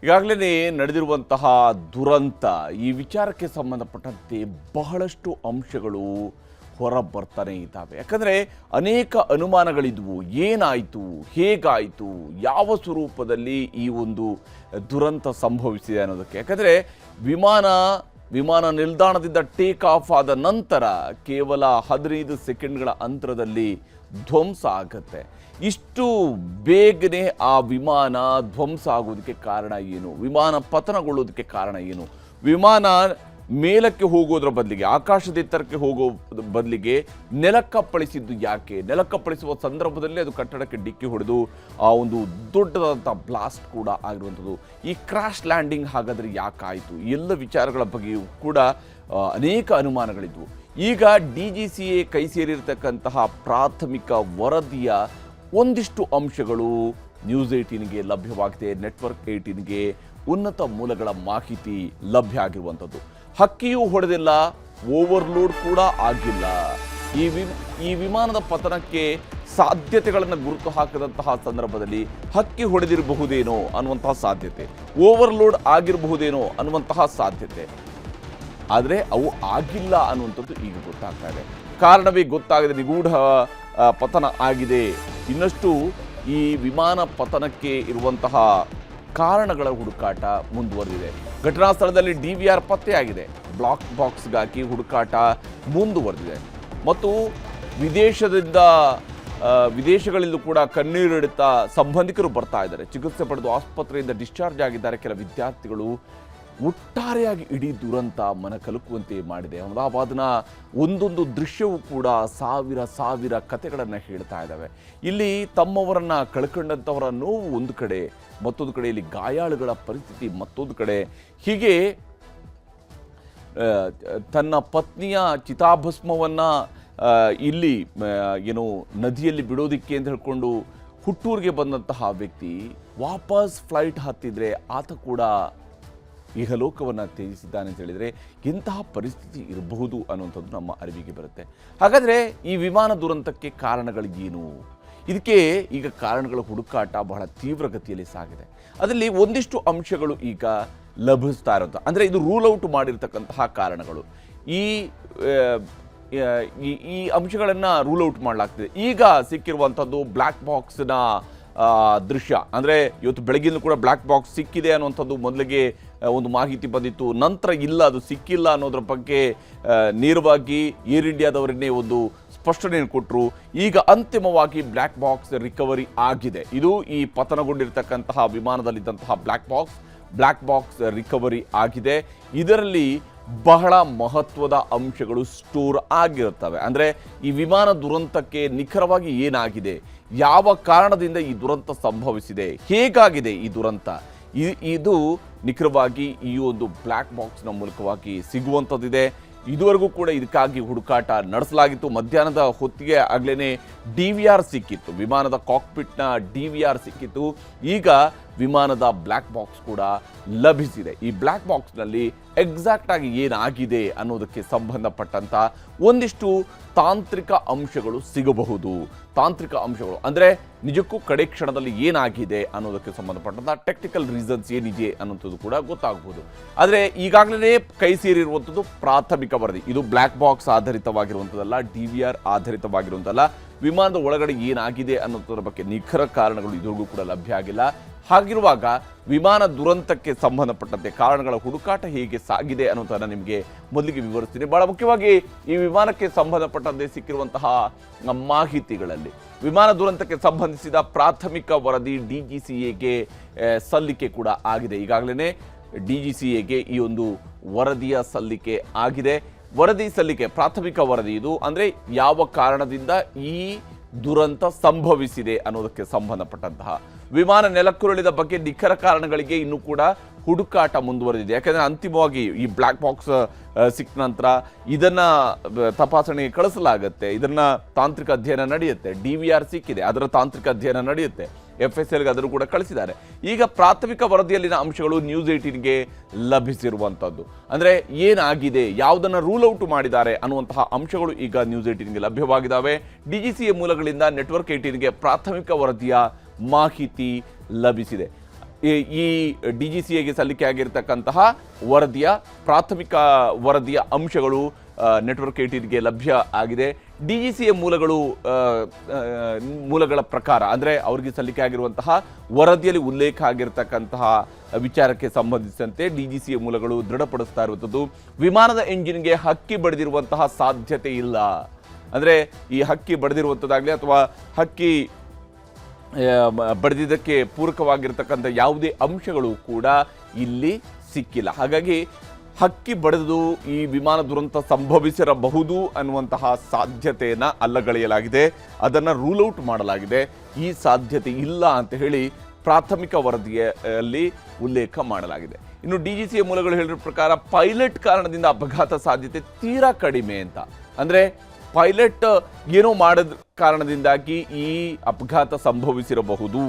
ಈಗಾಗಲೇ ನಡೆದಿರುವಂತಹ ದುರಂತ ಈ ವಿಚಾರಕ್ಕೆ ಸಂಬಂಧಪಟ್ಟಂತೆ ಬಹಳಷ್ಟು ಅಂಶಗಳು ಹೊರ ಬರ್ತಾನೆ ಇದ್ದಾವೆ. ಯಾಕಂದರೆ ಅನೇಕ ಅನುಮಾನಗಳಿದ್ವು. ಏನಾಯಿತು, ಹೇಗಾಯಿತು, ಯಾವ ಸ್ವರೂಪದಲ್ಲಿ ಈ ಒಂದು ದುರಂತ ಸಂಭವಿಸಿದೆ ಅನ್ನೋದಕ್ಕೆ. ಯಾಕಂದರೆ ವಿಮಾನ ನಿಲ್ದಾಣದಿಂದ ಟೇಕ್ ಆಫ್ ಆದ ನಂತರ ಕೇವಲ 15 ಸೆಕೆಂಡ್ಗಳ ಅಂತರದಲ್ಲಿ ಧ್ವಂಸ ಆಗುತ್ತೆ. ಇಷ್ಟು ಬೇಗನೆ ಆ ವಿಮಾನ ಧ್ವಂಸ ಆಗೋದಕ್ಕೆ ಕಾರಣ ಏನು? ವಿಮಾನ ಪತನಗೊಳ್ಳೋದಕ್ಕೆ ಕಾರಣ ಏನು? ವಿಮಾನ ಮೇಲಕ್ಕೆ ಹೋಗೋದ್ರ ಬದಲಿಗೆ, ಆಕಾಶದೆತ್ತರಕ್ಕೆ ಹೋಗೋ ಬದಲಿಗೆ ನೆಲಕ್ಕಪ್ಪಳಿಸಿದ್ದು ಯಾಕೆ? ನೆಲಕ್ಕಪ್ಪಳಿಸುವ ಸಂದರ್ಭದಲ್ಲಿ ಅದು ಕಟ್ಟಡಕ್ಕೆ ಡಿಕ್ಕಿ ಹೊಡೆದು ಆ ಒಂದು ದೊಡ್ಡದಾದಂಥ ಬ್ಲಾಸ್ಟ್ ಕೂಡ ಆಗಿರುವಂಥದ್ದು. ಈ ಕ್ರಾಶ್ ಲ್ಯಾಂಡಿಂಗ್ ಹಾಗಾದರೆ ಯಾಕಾಯಿತು? ಎಲ್ಲ ವಿಚಾರಗಳ ಬಗ್ಗೆಯೂ ಕೂಡ ಅನೇಕ ಅನುಮಾನಗಳಿದ್ವು. ಈಗ DGCA ಕೈ ಸೇರಿರ್ತಕ್ಕಂತಹ ಪ್ರಾಥಮಿಕ ವರದಿಯ ಒಂದಿಷ್ಟು ಅಂಶಗಳು ನ್ಯೂಸ್ 18ಗೆ ಲಭ್ಯವಾಗಿದೆ. ನೆಟ್ವರ್ಕ್ 18ಗೆ ಉನ್ನತ ಮೂಲಗಳ ಮಾಹಿತಿ ಲಭ್ಯ ಆಗಿರುವಂಥದ್ದು. ಹಕ್ಕಿಯೂ ಹೊಡೆದಿಲ್ಲ, ಓವರ್ಲೋಡ್ ಕೂಡ ಆಗಿಲ್ಲ. ಈ ವಿಮಾನದ ಪತನಕ್ಕೆ ಸಾಧ್ಯತೆಗಳನ್ನು ಗುರುತು ಹಾಕಿದಂತಹ ಸಂದರ್ಭದಲ್ಲಿ ಹಕ್ಕಿ ಹೊಡೆದಿರಬಹುದೇನೋ ಅನ್ನುವಂತಹ ಸಾಧ್ಯತೆ, ಓವರ್ಲೋಡ್ ಆಗಿರಬಹುದೇನೋ ಅನ್ನುವಂತಹ ಸಾಧ್ಯತೆ. ಆದರೆ ಅವು ಆಗಿಲ್ಲ ಅನ್ನುವಂಥದ್ದು ಈಗ ಗೊತ್ತಾಗ್ತಾ ಇದೆ. ಕಾರಣವೇ ಗೊತ್ತಾಗದೆ ನಿಗೂಢ ಪತನ ಆಗಿದೆ. ಇನ್ನಷ್ಟು ಈ ವಿಮಾನ ಪತನಕ್ಕೆ ಇರುವಂತಹ ಕಾರಣಗಳ ಹುಡುಕಾಟ ಮುಂದುವರೆದಿದೆ. ಘಟನಾ ಸ್ಥಳದಲ್ಲಿ DVR ಪತ್ತೆಯಾಗಿದೆ. ಬ್ಲಾಕ್ ಬಾಕ್ಸ್ಗಾಗಿ ಹುಡುಕಾಟ ಮುಂದುವರೆದಿದೆ. ಮತ್ತು ವಿದೇಶಗಳಿಂದ ಕೂಡ ಕಣ್ಣೀರಿಡುತ್ತಾ ಸಂಬಂಧಿಕರು ಬರ್ತಾ ಇದ್ದಾರೆ. ಚಿಕಿತ್ಸೆ ಪಡೆದು ಆಸ್ಪತ್ರೆಯಿಂದ ಡಿಸ್ಚಾರ್ಜ್ ಆಗಿದ್ದಾರೆ ಕೆಲ ವಿದ್ಯಾರ್ಥಿಗಳು. ಒಟ್ಟಾರೆಯಾಗಿ ಇಡೀ ದುರಂತ ಮನ ಕಲಕುವಂತೆ ಮಾಡಿದೆ. ಅಹಮದಾಬಾದ್ನ ಒಂದೊಂದು ದೃಶ್ಯವೂ ಕೂಡ ಸಾವಿರ ಕಥೆಗಳನ್ನು ಹೇಳ್ತಾ ಇದ್ದಾವೆ. ಇಲ್ಲಿ ತಮ್ಮವರನ್ನು ಕಳ್ಕೊಂಡಂಥವರ ನೋವು ಒಂದು ಕಡೆ, ಮತ್ತೊಂದು ಕಡೆಯಲ್ಲಿ ಗಾಯಾಳುಗಳ ಪರಿಸ್ಥಿತಿ ಮತ್ತೊಂದು ಕಡೆ. ಹೀಗೆ ತನ್ನ ಪತ್ನಿಯ ಚಿತಾಭಸ್ಮವನ್ನು ಇಲ್ಲಿ ನದಿಯಲ್ಲಿ ಬಿಡೋದಿಕ್ಕೆ ಅಂತ ಹೇಳ್ಕೊಂಡು ಹುಟ್ಟೂರಿಗೆ ಬಂದಂತಹ ವ್ಯಕ್ತಿ ವಾಪಸ್ ಫ್ಲೈಟ್ ಹತ್ತಿದ್ರೆ ಆತ ಕೂಡ ಇಹಲೋಕವನ್ನು ತ್ಯಜಿಸಿದ್ದಾನೆ ಅಂತ ಹೇಳಿದರೆ ಎಂತಹ ಪರಿಸ್ಥಿತಿ ಇರಬಹುದು ಅನ್ನುವಂಥದ್ದು ನಮ್ಮ ಅರಿವಿಗೆ ಬರುತ್ತೆ. ಹಾಗಾದರೆ ಈ ವಿಮಾನ ದುರಂತಕ್ಕೆ ಕಾರಣಗಳು ಏನು? ಇದಕ್ಕೆ ಈಗ ಕಾರಣಗಳ ಹುಡುಕಾಟ ಬಹಳ ತೀವ್ರಗತಿಯಲ್ಲಿ ಸಾಗಿದೆ. ಅದರಲ್ಲಿ ಒಂದಿಷ್ಟು ಅಂಶಗಳು ಈಗ ಲಭಿಸ್ತಾ ಇರೋದು, ಅಂದರೆ ಇದು ರೂಲ್ ಔಟ್ ಮಾಡಿರ್ತಕ್ಕಂತಹ ಕಾರಣಗಳು. ಈ ಅಂಶಗಳನ್ನು ರೂಲ್ ಔಟ್ ಮಾಡಲಾಗ್ತಿದೆ. ಈಗ ಸಿಕ್ಕಿರುವಂಥದ್ದು ಬ್ಲ್ಯಾಕ್ ಬಾಕ್ಸ್ನ ದೃಶ್ಯ. ಅಂದರೆ ಇವತ್ತು ಬೆಳಗಿಂದ ಕೂಡ ಬ್ಲ್ಯಾಕ್ ಬಾಕ್ಸ್ ಸಿಕ್ಕಿದೆ ಅನ್ನುವಂಥದ್ದು ಮೊದಲಿಗೆ ಒಂದು ಮಾಹಿತಿ ಬಂದಿತ್ತು. ನಂತರ ಇಲ್ಲ, ಅದು ಸಿಕ್ಕಿಲ್ಲ ಅನ್ನೋದ್ರ ಬಗ್ಗೆ ನೇರವಾಗಿ ಏರ್ ಇಂಡಿಯಾದವರನ್ನೇ ಒಂದು ಸ್ಪಷ್ಟನೆಯನ್ನು ಕೊಟ್ಟರು. ಈಗ ಅಂತಿಮವಾಗಿ ಬ್ಲ್ಯಾಕ್ ಬಾಕ್ಸ್ ರಿಕವರಿ ಆಗಿದೆ. ಇದು ಈ ಪತನಗೊಂಡಿರ್ತಕ್ಕಂತಹ ವಿಮಾನದಲ್ಲಿದ್ದಂತಹ ಬ್ಲ್ಯಾಕ್ ಬಾಕ್ಸ್ ರಿಕವರಿ ಆಗಿದೆ. ಇದರಲ್ಲಿ ಬಹಳ ಮಹತ್ವದ ಅಂಶಗಳು ಸ್ಟೋರ್ ಆಗಿರುತ್ತವೆ. ಅಂದರೆ ಈ ವಿಮಾನ ದುರಂತಕ್ಕೆ ನಿಖರವಾಗಿ ಏನಾಗಿದೆ, ಯಾವ ಕಾರಣದಿಂದ ಈ ದುರಂತ ಸಂಭವಿಸಿದೆ, ಹೇಗಾಗಿದೆ ಈ ದುರಂತ, ಇದು ನಿಖರವಾಗಿ ಈ ಒಂದು ಬ್ಲ್ಯಾಕ್ ಬಾಕ್ಸ್ನ ಮೂಲಕವಾಗಿ ಸಿಗುವಂಥದ್ದಿದೆ. ಇದುವರೆಗೂ ಕೂಡ ಇದಕ್ಕಾಗಿ ಹುಡುಕಾಟ ನಡೆಸಲಾಗಿತ್ತು. ಮಧ್ಯಾಹ್ನದ ಹೊತ್ತಿಗೆ ಆಗಲೇ DVR ಸಿಕ್ಕಿತ್ತು, ವಿಮಾನದ ಕಾಕ್ಪಿಟ್ನ DVR ಸಿಕ್ಕಿತ್ತು. ಈಗ ವಿಮಾನದ ಬ್ಲ್ಯಾಕ್ ಬಾಕ್ಸ್ ಕೂಡ ಲಭಿಸಿದೆ. ಈ ಬ್ಲ್ಯಾಕ್ ಬಾಕ್ಸ್ನಲ್ಲಿ ಎಕ್ಸಾಕ್ಟ್ ಆಗಿ ಏನಾಗಿದೆ ಅನ್ನೋದಕ್ಕೆ ಸಂಬಂಧಪಟ್ಟಂಥ ಒಂದಿಷ್ಟು ತಾಂತ್ರಿಕ ಅಂಶಗಳು ಸಿಗಬಹುದು. ತಾಂತ್ರಿಕ ಅಂಶಗಳು ಅಂದರೆ ನಿಜಕ್ಕೂ ಕಡೆ ಕ್ಷಣದಲ್ಲಿ ಏನಾಗಿದೆ ಅನ್ನೋದಕ್ಕೆ ಸಂಬಂಧಪಟ್ಟಂಥ ಟೆಕ್ನಿಕಲ್ ರೀಸನ್ಸ್ ಏನಿದೆ ಅನ್ನೋಂಥದ್ದು ಕೂಡ ಗೊತ್ತಾಗಬಹುದು. ಆದರೆ ಈಗಾಗಲೇ ಕೈ ಸೇರಿರುವಂಥದ್ದು ಪ್ರಾಥಮಿಕ ವರದಿ. ಇದು ಬ್ಲ್ಯಾಕ್ ಬಾಕ್ಸ್ ಆಧಾರಿತವಾಗಿರುವಂಥದ್ದಲ್ಲ, DVR ಆಧಾರಿತವಾಗಿರುವಂಥದ್ದಲ್ಲ. ವಿಮಾನದ ಒಳಗಡೆ ಏನಾಗಿದೆ ಅನ್ನೋದ್ರ ಬಗ್ಗೆ ನಿಖರ ಕಾರಣಗಳು ಇದುವರೆಗೂ ಕೂಡ ಲಭ್ಯ ಆಗಿಲ್ಲ. ಹಾಗಿರುವಾಗ ವಿಮಾನ ದುರಂತಕ್ಕೆ ಸಂಬಂಧಪಟ್ಟಂತೆ ಕಾರಣಗಳ ಹುಡುಕಾಟ ಹೇಗೆ ಸಾಗಿದೆ ಅನ್ನೋದನ್ನು ನಿಮಗೆ ಮೊದಲಿಗೆ ವಿವರಿಸ್ತೀನಿ. ಬಹಳ ಮುಖ್ಯವಾಗಿ ಈ ವಿಮಾನಕ್ಕೆ ಸಂಬಂಧಪಟ್ಟಂತೆ ಸಿಕ್ಕಿರುವಂತಹ ಮಾಹಿತಿಗಳಲ್ಲಿ ವಿಮಾನ ದುರಂತಕ್ಕೆ ಸಂಬಂಧಿಸಿದ ಪ್ರಾಥಮಿಕ ವರದಿ DGCAಗೆ ಸಲ್ಲಿಕೆ ಕೂಡ ಆಗಿದೆ. ಈಗಾಗಲೇ DGCAಗೆ ಈ ಒಂದು ವರದಿಯ ಸಲ್ಲಿಕೆ ಆಗಿದೆ. ವರದಿ ಸಲ್ಲಿಕೆ ಪ್ರಾಥಮಿಕ ವರದಿ ಇದು. ಅಂದರೆ ಯಾವ ಕಾರಣದಿಂದ ಈ ದುರಂತ ಸಂಭವಿಸಿದೆ ಅನ್ನೋದಕ್ಕೆ ಸಂಬಂಧಪಟ್ಟಂತಹ ವಿಮಾನ ನೆಲಕ್ಕುರುಳಿದ ಬಗ್ಗೆ ನಿಖರ ಕಾರಣಗಳಿಗೆ ಇನ್ನೂ ಕೂಡ ಹುಡುಕಾಟ ಮುಂದುವರೆದಿದೆ. ಯಾಕೆಂದರೆ ಅಂತಿಮವಾಗಿ ಈ ಬ್ಲ್ಯಾಕ್ ಬಾಕ್ಸ್ ಸಿಕ್ಕ ನಂತರ ಇದನ್ನು ತಪಾಸಣೆಗೆ ಕಳಿಸಲಾಗುತ್ತೆ. ಇದನ್ನು ತಾಂತ್ರಿಕ ಅಧ್ಯಯನ ನಡೆಯುತ್ತೆ. DVR ಸಿಕ್ಕಿದೆ, ಅದರ ತಾಂತ್ರಿಕ ಅಧ್ಯಯನ ನಡೆಯುತ್ತೆ. FSLಗೆ ಅದನ್ನು ಕೂಡ ಕಳಿಸಿದ್ದಾರೆ. ಈಗ ಪ್ರಾಥಮಿಕ ವರದಿಯಲ್ಲಿನ ಅಂಶಗಳು ನ್ಯೂಸ್ 18ಗೆ ಲಭಿಸಿರುವಂಥದ್ದು. ಅಂದರೆ ಏನಾಗಿದೆ, ಯಾವುದನ್ನು ರೂಲ್ ಔಟ್ ಮಾಡಿದ್ದಾರೆ ಅನ್ನುವಂತಹ ಅಂಶಗಳು ಈಗ ನ್ಯೂಸ್ 18ಗೆ ಲಭ್ಯವಾಗಿದ್ದಾವೆ. DGCA ಮೂಲಗಳಿಂದ ನೆಟ್ವರ್ಕ್ 18ಗೆ ಪ್ರಾಥಮಿಕ ವರದಿಯ ಮಾಹಿತಿ ಲಭಿಸಿದೆ. ಈ DGCAಗೆ ಸಲ್ಲಿಕೆ ಆಗಿರ್ತಕ್ಕಂತಹ ವರದಿಯ ಪ್ರಾಥಮಿಕ ವರದಿಯ ಅಂಶಗಳು ನೆಟ್ವರ್ಕ್ 18ಗೆ ಲಭ್ಯ ಆಗಿದೆ. DGCA ಮೂಲಗಳ ಪ್ರಕಾರ ಅಂದರೆ ಅವರಿಗೆ ಸಲ್ಲಿಕೆ ಆಗಿರುವಂತಹ ವರದಿಯಲ್ಲಿ ಉಲ್ಲೇಖ ಆಗಿರ್ತಕ್ಕಂತಹ ವಿಚಾರಕ್ಕೆ ಸಂಬಂಧಿಸಿದಂತೆ DGCA ಮೂಲಗಳು ದೃಢಪಡಿಸ್ತಾ ಇರುವಂಥದ್ದು ವಿಮಾನದ ಎಂಜಿನ್ಗೆ ಹಕ್ಕಿ ಬಡಿದಿರುವಂತಹ ಸಾಧ್ಯತೆ ಇಲ್ಲ. ಅಂದರೆ ಈ ಹಕ್ಕಿ ಬಡಿದಿರುವಂಥದ್ದಾಗಲಿ ಅಥವಾ ಹಕ್ಕಿ ಬಡಿದಿದ್ದಕ್ಕೆ ಪೂರಕವಾಗಿರ್ತಕ್ಕಂಥ ಯಾವುದೇ ಅಂಶಗಳು ಕೂಡ ಇಲ್ಲಿ ಸಿಕ್ಕಿಲ್ಲ. ಹಾಗಾಗಿ ಹಕ್ಕಿ ಬಡಿದು ಈ ವಿಮಾನ ದುರಂತ ಸಂಭವಿಸಿರಬಹುದು ಅನ್ನುವಂತಹ ಸಾಧ್ಯತೆಯನ್ನು ಅಲ್ಲಗಳೆಯಲಾಗಿದೆ. ಅದನ್ನು ರೂಲ್ ಔಟ್ ಮಾಡಲಾಗಿದೆ. ಈ ಸಾಧ್ಯತೆ ಇಲ್ಲ ಅಂತ ಹೇಳಿ ಪ್ರಾಥಮಿಕ ವರದಿಯಲ್ಲಿ ಉಲ್ಲೇಖ ಮಾಡಲಾಗಿದೆ. ಇನ್ನು DGCA ಮೂಲಗಳು ಹೇಳಿದ ಪ್ರಕಾರ ಪೈಲಟ್ ಕಾರಣದಿಂದ ಅಪಘಾತ ಸಾಧ್ಯತೆ ತೀರಾ ಕಡಿಮೆ ಅಂತ. ಅಂದರೆ ಪೈಲಟ್ ಏನೋ ಮಾಡದ ಕಾರಣದಿಂದಾಗಿ ಈ ಅಪಘಾತ ಸಂಭವಿಸಿರಬಹುದು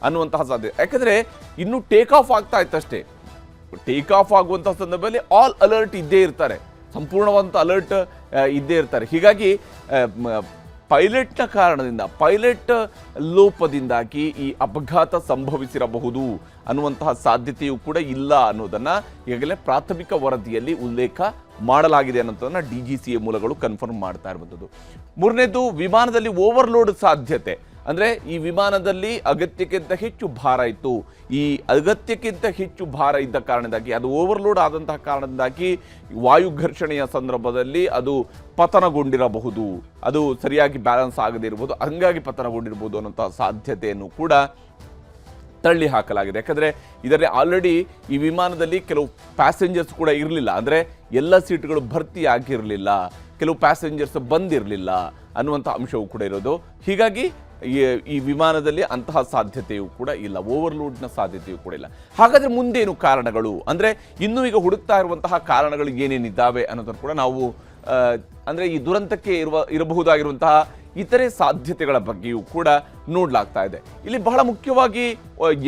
ಅನ್ನುವಂತಹ ಸಾಧ್ಯತೆ. ಯಾಕಂದರೆ ಇನ್ನು ಟೇಕ್ ಆಫ್ ಆಗ್ತಾ ಇತ್ತಷ್ಟೇ. ಟೇಕ್ ಆಫ್ ಆಗುವಂತಹ ಸಂದರ್ಭದಲ್ಲಿ ಆಲ್ ಅಲರ್ಟ್ ಇದ್ದೇ ಇರ್ತಾರೆ, ಸಂಪೂರ್ಣವಾದಂಥ ಅಲರ್ಟ್ ಇದ್ದೇ ಇರ್ತಾರೆ. ಹೀಗಾಗಿ ಪೈಲಟ್ನ ಕಾರಣದಿಂದ, ಪೈಲಟ್ ಲೋಪದಿಂದಾಗಿ ಈ ಅಪಘಾತ ಸಂಭವಿಸಿರಬಹುದು ಅನ್ನುವಂತಹ ಸಾಧ್ಯತೆಯೂ ಕೂಡ ಇಲ್ಲ ಅನ್ನೋದನ್ನು ಈಗಾಗಲೇ ಪ್ರಾಥಮಿಕ ವರದಿಯಲ್ಲಿ ಉಲ್ಲೇಖ ಮಾಡಲಾಗಿದೆ ಅನ್ನೋದನ್ನು DGCA ಮೂಲಗಳು ಕನ್ಫರ್ಮ್ ಮಾಡ್ತಾ ಇರುವಂಥದ್ದು. ಮೂರನೇದು, ವಿಮಾನದಲ್ಲಿ ಓವರ್ಲೋಡ್ ಸಾಧ್ಯತೆ. ಅಂದರೆ ಈ ವಿಮಾನದಲ್ಲಿ ಅಗತ್ಯಕ್ಕಿಂತ ಹೆಚ್ಚು ಭಾರ ಇತ್ತು. ಈ ಅಗತ್ಯಕ್ಕಿಂತ ಹೆಚ್ಚು ಭಾರ ಇದ್ದ ಕಾರಣದಿಂದಾಗಿ, ಅದು ಓವರ್ಲೋಡ್ ಆದಂತಹ ಕಾರಣದಿಂದಾಗಿ ವಾಯು ಘರ್ಷಣೆಯ ಸಂದರ್ಭದಲ್ಲಿ ಅದು ಪತನಗೊಂಡಿರಬಹುದು, ಅದು ಸರಿಯಾಗಿ ಬ್ಯಾಲೆನ್ಸ್ ಆಗದೇ ಇರಬಹುದು, ಹಂಗಾಗಿ ಪತನಗೊಂಡಿರಬಹುದು ಅನ್ನೋಂಥ ಸಾಧ್ಯತೆಯನ್ನು ಕೂಡ ತಳ್ಳಿ ಹಾಕಲಾಗಿದೆ. ಯಾಕಂದರೆ ಇದರಲ್ಲಿ ಆಲ್ರೆಡಿ ಈ ವಿಮಾನದಲ್ಲಿ ಕೆಲವು ಪ್ಯಾಸೆಂಜರ್ಸ್ ಕೂಡ ಇರಲಿಲ್ಲ. ಅಂದರೆ ಎಲ್ಲ ಸೀಟ್ಗಳು ಭರ್ತಿ ಆಗಿರಲಿಲ್ಲ, ಕೆಲವು ಪ್ಯಾಸೆಂಜರ್ಸ್ ಬಂದಿರಲಿಲ್ಲ ಅನ್ನುವಂಥ ಅಂಶವೂ ಕೂಡ ಇರೋದು. ಹೀಗಾಗಿ ಈ ವಿಮಾನದಲ್ಲಿ ಅಂತಹ ಸಾಧ್ಯತೆಯೂ ಕೂಡ ಇಲ್ಲ, ಓವರ್ಲೋಡ್ನ ಸಾಧ್ಯತೆಯೂ ಕೂಡ ಇಲ್ಲ. ಹಾಗಾದರೆ ಮುಂದೇನು ಕಾರಣಗಳು, ಅಂದರೆ ಇನ್ನೂ ಈಗ ಹುಡುಕ್ತಾ ಇರುವಂತಹ ಕಾರಣಗಳು ಏನೇನಿದ್ದಾವೆ ಅನ್ನೋದನ್ನು ಕೂಡ ನಾವು ಅಂದರೆ ಈ ದುರಂತಕ್ಕೆ ಇರಬಹುದಾಗಿರುವಂತಹ ಇತರೆ ಸಾಧ್ಯತೆಗಳ ಬಗ್ಗೆಯೂ ಕೂಡ ನೋಡಲಾಗ್ತಾ ಇದೆ. ಇಲ್ಲಿ ಬಹಳ ಮುಖ್ಯವಾಗಿ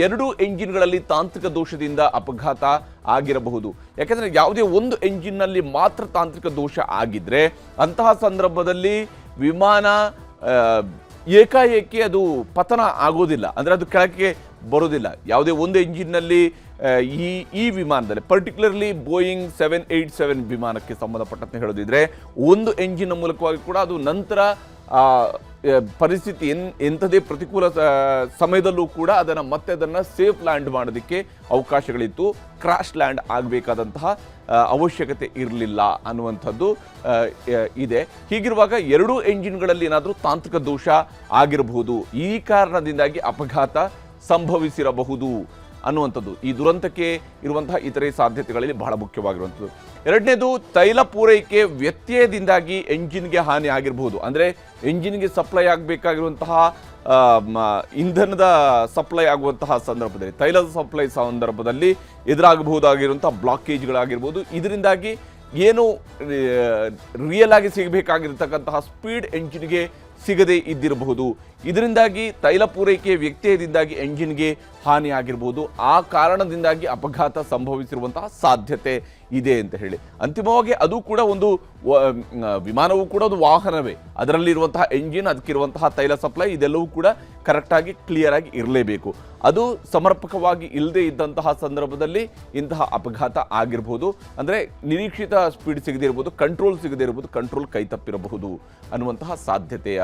2 ಎಂಜಿನ್ಗಳಲ್ಲಿ ತಾಂತ್ರಿಕ ದೋಷದಿಂದ ಅಪಘಾತ ಆಗಿರಬಹುದು. ಯಾಕೆಂದರೆ ಯಾವುದೇ ಒಂದು ಎಂಜಿನ್ನಲ್ಲಿ ಮಾತ್ರ ತಾಂತ್ರಿಕ ದೋಷ ಆಗಿದ್ರೆ ಅಂತಹ ಸಂದರ್ಭದಲ್ಲಿ ವಿಮಾನ ಏಕಾಏಕಿ ಅದು ಪತನ ಆಗೋದಿಲ್ಲ, ಅಂದರೆ ಅದು ಕೆಳಕ್ಕೆ ಬರೋದಿಲ್ಲ. ಯಾವುದೇ ಒಂದು ಎಂಜಿನ್ನಲ್ಲಿ ಈ ವಿಮಾನದಲ್ಲಿ ಪರ್ಟಿಕ್ಯುಲರ್ಲಿ ಬೋಯಿಂಗ್ 787 ವಿಮಾನಕ್ಕೆ ಸಂಬಂಧಪಟ್ಟಂತೆ ಹೇಳೋದಿದ್ರೆ ಒಂದು ಎಂಜಿನ್ ಮೂಲಕವಾಗಿ ಕೂಡ ಅದು ನಂತರ ಪರಿಸ್ಥಿತಿ ಎಂಥದೇ ಪ್ರತಿಕೂಲ ಸಮಯದಲ್ಲೂ ಕೂಡ ಅದನ್ನು ಸೇಫ್ ಲ್ಯಾಂಡ್ ಮಾಡೋದಕ್ಕೆ ಅವಕಾಶಗಳಿತ್ತು. ಕ್ರಾಶ್ ಲ್ಯಾಂಡ್ ಆಗಬೇಕಾದಂತಹ ಅವಶ್ಯಕತೆ ಇರಲಿಲ್ಲ ಅನ್ನುವಂಥದ್ದು ಇದೆ. ಹೀಗಿರುವಾಗ 2 ಎಂಜಿನ್ಗಳಲ್ಲಿ ಏನಾದರೂ ತಾಂತ್ರಿಕ ದೋಷ ಆಗಿರಬಹುದು, ಈ ಕಾರಣದಿಂದಾಗಿ ಅಪಘಾತ ಸಂಭವಿಸಿರಬಹುದು ಅನ್ನುವಂಥದ್ದು ಈ ದುರಂತಕ್ಕೆ ಇರುವಂತಹ ಇತರೆ ಸಾಧ್ಯತೆಗಳಲ್ಲಿ ಬಹಳ ಮುಖ್ಯವಾಗಿರುವಂಥದ್ದು. ಎರಡನೇದು, ತೈಲ ಪೂರೈಕೆ ವ್ಯತ್ಯಯದಿಂದಾಗಿ ಎಂಜಿನ್ಗೆ ಹಾನಿ ಆಗಿರಬಹುದು. ಅಂದರೆ ಎಂಜಿನ್ಗೆ ಸಪ್ಲೈ ಆಗಬೇಕಾಗಿರುವಂತಹ ಇಂಧನದ ಸಪ್ಲೈ ಆಗುವಂತಹ ಸಂದರ್ಭದಲ್ಲಿ, ತೈಲದ ಸಪ್ಲೈ ಸಂದರ್ಭದಲ್ಲಿ ಎದುರಾಗಬಹುದಾಗಿರುವಂತಹ ಬ್ಲಾಕೇಜ್ಗಳಾಗಿರ್ಬೋದು. ಇದರಿಂದಾಗಿ ಏನು ರಿಯಲ್ ಆಗಿ ಸಿಗಬೇಕಾಗಿರ್ತಕ್ಕಂತಹ ಸ್ಪೀಡ್ ಎಂಜಿನ್ಗೆ ಸಿಗದೇ ಇದ್ದಿರಬಹುದು. ಇದರಿಂದಾಗಿ ತೈಲ ಪೂರೈಕೆ ವ್ಯತ್ಯಯದಿಂದಾಗಿ ಎಂಜಿನ್ಗೆ ಹಾನಿ ಆಗಿರಬಹುದು. ಆ ಕಾರಣದಿಂದಾಗಿ ಅಪಘಾತ ಸಂಭವಿಸಿರುವಂತಹ ಸಾಧ್ಯತೆ ಇದೆ ಅಂತ ಹೇಳಿ ಅಂತಿಮವಾಗಿ ಅದು ಕೂಡ ಒಂದು ವಿಮಾನವೂ ಕೂಡ ಒಂದು ವಾಹನವೇ. ಅದರಲ್ಲಿರುವಂತಹ ಎಂಜಿನ್, ಅದಕ್ಕಿರುವಂತಹ ತೈಲ ಸಪ್ಲೈ ಇದೆಲ್ಲವೂ ಕೂಡ ಕರೆಕ್ಟಾಗಿ ಕ್ಲಿಯರ್ ಆಗಿ ಇರಲೇಬೇಕು. ಅದು ಸಮರ್ಪಕವಾಗಿ ಇಲ್ಲದೆ ಇದ್ದಂತಹ ಸಂದರ್ಭದಲ್ಲಿ ಇಂತಹ ಅಪಘಾತ ಆಗಿರಬಹುದು. ಅಂದರೆ ನಿರೀಕ್ಷಿತ ಸ್ಪೀಡ್ ಸಿಗದೇ ಇರಬಹುದು, ಕಂಟ್ರೋಲ್ ಸಿಗದೇ ಇರಬಹುದು, ಕಂಟ್ರೋಲ್ ಕೈ ತಪ್ಪಿರಬಹುದು ಅನ್ನುವಂತಹ ಸಾಧ್ಯತೆಯ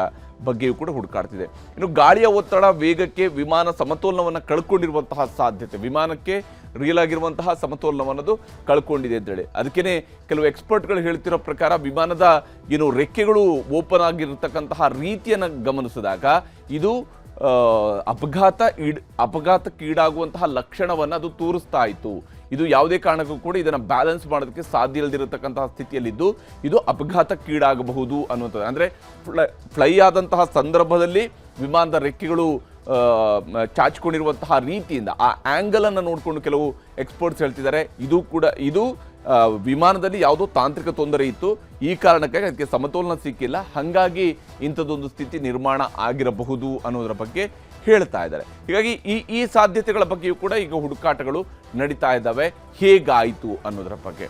ಬಗ್ಗೆಯೂ ಕೂಡ ಹುಡುಕಾಡ್ತಿದೆ. ಇನ್ನು ಗಾಳಿಯ ಒತ್ತಡ, ವೇಗಕ್ಕೆ ವಿಮಾನ ಸಮತೋಲನವನ್ನು ಕಳ್ಕೊಂಡಿರುವಂತಹ ಸಾಧ್ಯತೆ, ವಿಮಾನಕ್ಕೆ ರಿಯಲ್ ಆಗಿರುವಂತಹ ಸಮತೋಲನವನ್ನದು ಕಳ್ಕೊಂಡಿದೆ ಅಂತೇಳಿ ಅದಕ್ಕೇನೆ ಕೆಲವು ಎಕ್ಸ್ಪರ್ಟ್ಗಳು ಹೇಳ್ತಿರೋ ಪ್ರಕಾರ ವಿಮಾನದ ಏನು ರೆಕ್ಕೆಗಳು ಓಪನ್ ಆಗಿರತಕ್ಕಂತಹ ರೀತಿಯನ್ನು ಗಮನಿಸಿದಾಗ ಇದು ಅಪಘಾತಕ್ಕೀಡಾಗುವಂತಹ ಲಕ್ಷಣವನ್ನು ಅದು ತೋರಿಸ್ತಾ ಇತ್ತು. ಇದು ಯಾವುದೇ ಕಾರಣಕ್ಕೂ ಕೂಡ ಇದನ್ನು ಬ್ಯಾಲೆನ್ಸ್ ಮಾಡೋದಕ್ಕೆ ಸಾಧ್ಯ ಇಲ್ಲದಿರತಕ್ಕಂತಹ ಸ್ಥಿತಿಯಲ್ಲಿದ್ದು ಇದು ಅಪಘಾತಕ್ಕೀಡಾಗಬಹುದು ಅನ್ನುವಂಥದ್ದು. ಅಂದರೆ ಫ್ಲೈ ಆದಂತಹ ಸಂದರ್ಭದಲ್ಲಿ ವಿಮಾನದ ರೆಕ್ಕೆಗಳು ಚಾಚಿಕೊಂಡಿರುವಂತಹ ರೀತಿಯಿಂದ ಆ ಆ್ಯಂಗಲನ್ನು ನೋಡಿಕೊಂಡು ಕೆಲವು ಎಕ್ಸ್ಪರ್ಟ್ಸ್ ಹೇಳ್ತಿದ್ದಾರೆ ಇದು ವಿಮಾನದಲ್ಲಿ ಯಾವುದೋ ತಾಂತ್ರಿಕ ತೊಂದರೆ ಇತ್ತು, ಈ ಕಾರಣಕ್ಕಾಗಿ ಅದಕ್ಕೆ ಸಮತೋಲನ ಸಿಕ್ಕಿಲ್ಲ, ಹಾಗಾಗಿ ಇಂಥದ್ದೊಂದು ಸ್ಥಿತಿ ನಿರ್ಮಾಣ ಆಗಿರಬಹುದು ಅನ್ನೋದರ ಬಗ್ಗೆ ಹೇಳ್ತಾ ಇದ್ದಾರೆ. ಹೀಗಾಗಿ ಈ ಸಾಧ್ಯತೆಗಳ ಬಗ್ಗೆಯೂ ಕೂಡ ಈಗ ಹುಡುಕಾಟಗಳು ನಡೀತಾ ಇದ್ದಾವೆ, ಹೇಗಾಯಿತು ಅನ್ನೋದರ ಬಗ್ಗೆ.